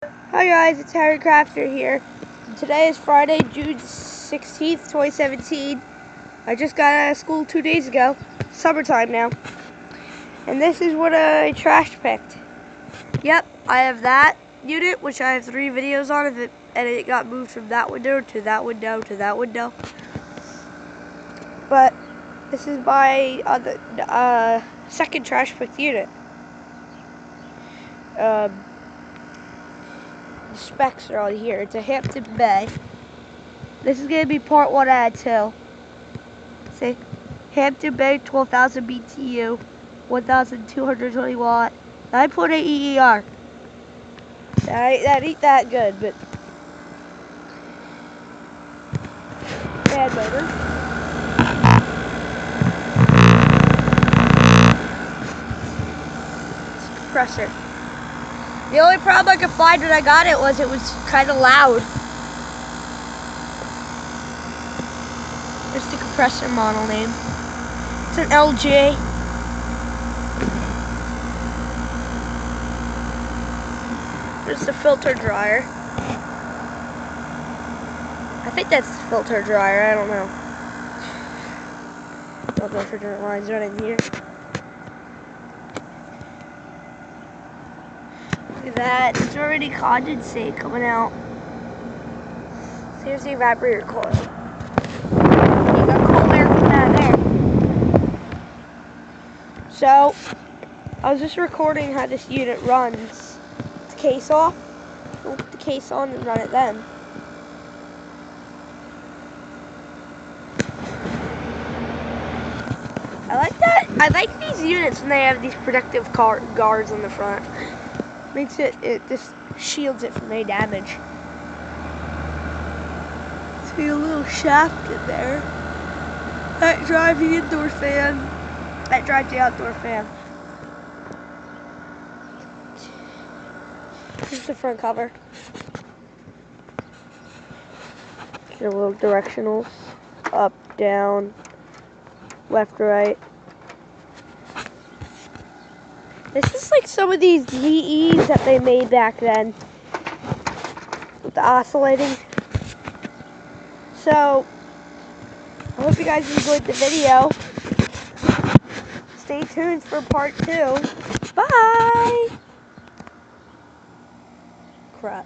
Hi guys, it's Harry Crafter here. Today is Friday, June 16th, 2017. I just got out of school 2 days ago. Summertime now. And this is what I trash picked. Yep, I have that unit, which I have 3 videos on of it, and it got moved from that window to that window to that window. But this is my second trash picked unit. The specs are on here. It's a Hampton Bay. This is going to be part 1 out of 2. See, Hampton Bay, 12,000 BTU, 1,220 watt, 9.8 EER. That ain't that good, but bad motor. It's a compressor. The only problem I could find when I got it was kind of loud. It's the compressor model name. It's an LG. There's the filter dryer. I think that's the filter dryer, I don't know. All the refrigerant lines running here. Look at that, it's already condensate coming out. So here's the evaporator coil. You got cold air from that there. So, I was just recording how this unit runs. It's case off. We'll put the case on and run it then. I like that. I like these units when they have these protective guards on the front. Makes it just shields it from any damage. See a little shaft in there. That drives the indoor fan. That drives the outdoor fan. Here's the front cover. Your little directionals. Up, down, left, right. This is like some of these GEs that they made back then. With the oscillating. So, I hope you guys enjoyed the video. Stay tuned for part 2. Bye! Crap.